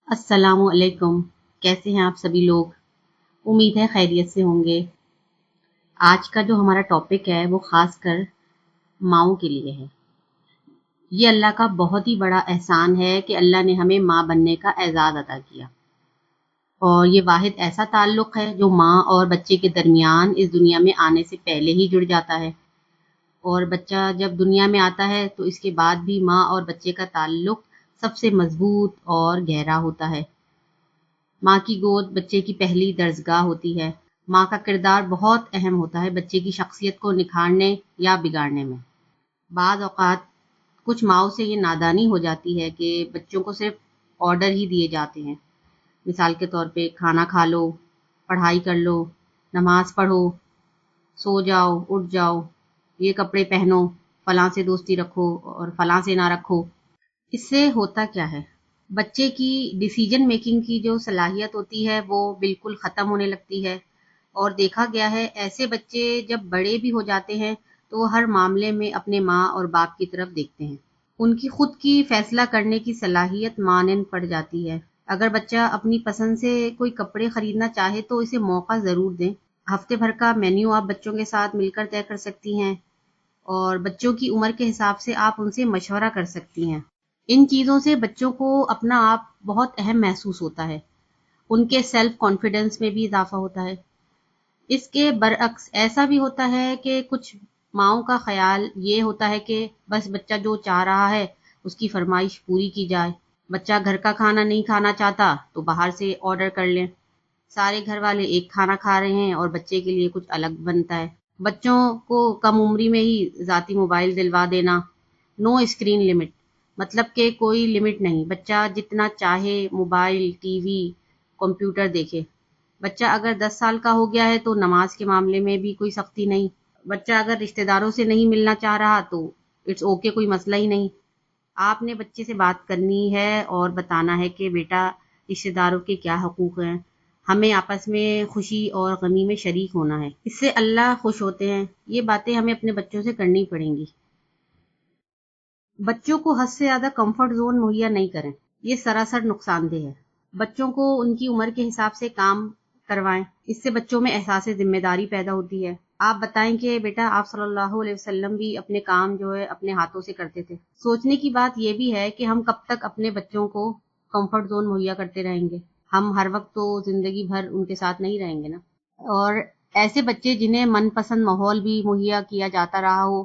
السلام علیکم، کیسے ہیں آپ سبھی لوگ؟ امید ہے خیریت سے ہوں گے۔ آج کا جو ہمارا ٹاپک ہے وہ خاص کر ماؤں کے لیے ہے۔ یہ اللہ کا بہت ہی بڑا احسان ہے کہ اللہ نے ہمیں ماں بننے کا اعزاز عطا کیا، اور یہ واحد ایسا تعلق ہے جو ماں اور بچے کے درمیان اس دنیا میں آنے سے پہلے ہی جڑ جاتا ہے، اور بچہ جب دنیا میں آتا ہے تو اس کے بعد بھی ماں اور بچے کا تعلق سب سے مضبوط اور گہرا ہوتا ہے۔ ماں کی گود بچے کی پہلی درسگاہ ہوتی ہے۔ ماں کا کردار بہت اہم ہوتا ہے بچے کی شخصیت کو نکھارنے یا بگاڑنے میں۔ بعض اوقات کچھ ماؤں سے یہ نادانی ہو جاتی ہے کہ بچوں کو صرف آرڈر ہی دیے جاتے ہیں، مثال کے طور پہ کھانا کھا لو، پڑھائی کر لو، نماز پڑھو، سو جاؤ، اٹھ جاؤ، یہ کپڑے پہنو، فلاں سے دوستی رکھو اور فلاں سے نہ رکھو۔ اس سے ہوتا کیا ہے؟ بچے کی ڈیسیجن میکنگ کی جو صلاحیت ہوتی ہے وہ بالکل ختم ہونے لگتی ہے، اور دیکھا گیا ہے ایسے بچے جب بڑے بھی ہو جاتے ہیں تو وہ ہر معاملے میں اپنے ماں اور باپ کی طرف دیکھتے ہیں۔ ان کی خود کی فیصلہ کرنے کی صلاحیت مانند پڑ جاتی ہے۔ اگر بچہ اپنی پسند سے کوئی کپڑے خریدنا چاہے تو اسے موقع ضرور دیں۔ ہفتے بھر کا مینیو آپ بچوں کے ساتھ مل کر طے کر سکتی ہیں، اور بچوں کی عمر کے حساب سے آپ ان سے مشورہ کر سکتی ہیں۔ ان چیزوں سے بچوں کو اپنا آپ بہت اہم محسوس ہوتا ہے، ان کے سیلف کانفیڈنس میں بھی اضافہ ہوتا ہے۔ اس کے برعکس ایسا بھی ہوتا ہے کہ کچھ ماؤں کا خیال یہ ہوتا ہے کہ بس بچہ جو چاہ رہا ہے اس کی فرمائش پوری کی جائے۔ بچہ گھر کا کھانا نہیں کھانا چاہتا تو باہر سے آرڈر کر لیں۔ سارے گھر والے ایک کھانا کھا رہے ہیں اور بچے کے لیے کچھ الگ بنتا ہے۔ بچوں کو کم عمری میں ہی ذاتی موبائل دلوا دینا، نو اسکرین لمٹ، مطلب کہ کوئی لمٹ نہیں، بچہ جتنا چاہے موبائل، ٹی وی، کمپیوٹر دیکھے۔ بچہ اگر 10 سال کا ہو گیا ہے تو نماز کے معاملے میں بھی کوئی سختی نہیں۔ بچہ اگر رشتہ داروں سے نہیں ملنا چاہ رہا تو اٹس اوکے، کوئی مسئلہ ہی نہیں۔ آپ نے بچے سے بات کرنی ہے اور بتانا ہے کہ بیٹا رشتہ داروں کے کیا حقوق ہیں، ہمیں آپس میں خوشی اور غمی میں شریک ہونا ہے، اس سے اللہ خوش ہوتے ہیں۔ یہ باتیں ہمیں اپنے بچوں سے کرنی پڑیں گی۔ بچوں کو حد سے زیادہ کمفرٹ زون مہیا نہیں کریں، یہ سراسر نقصان دہ ہے۔ بچوں کو ان کی عمر کے حساب سے کام کروائیں، اس سے بچوں میں احساس ذمہ داری پیدا ہوتی ہے۔ آپ بتائیں کہ بیٹا آپ صلی اللہ علیہ وسلم بھی اپنے کام جو ہے اپنے ہاتھوں سے کرتے تھے۔ سوچنے کی بات یہ بھی ہے کہ ہم کب تک اپنے بچوں کو کمفرٹ زون مہیا کرتے رہیں گے؟ ہم ہر وقت تو زندگی بھر ان کے ساتھ نہیں رہیں گے نا۔ اور ایسے بچے جنہیں من پسند ماحول بھی مہیا کیا جاتا رہا ہو،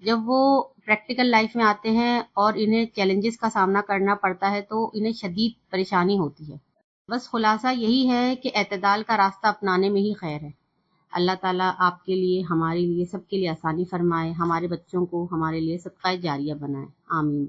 جب وہ پریکٹیکل لائف میں آتے ہیں اور انہیں چیلنجز کا سامنا کرنا پڑتا ہے تو انہیں شدید پریشانی ہوتی ہے۔ بس خلاصہ یہی ہے کہ اعتدال کا راستہ اپنانے میں ہی خیر ہے۔ اللہ تعالیٰ آپ کے لیے، ہمارے لیے، سب کے لیے آسانی فرمائے، ہمارے بچوں کو ہمارے لیے صدقہ جاریہ بنائے، آمین۔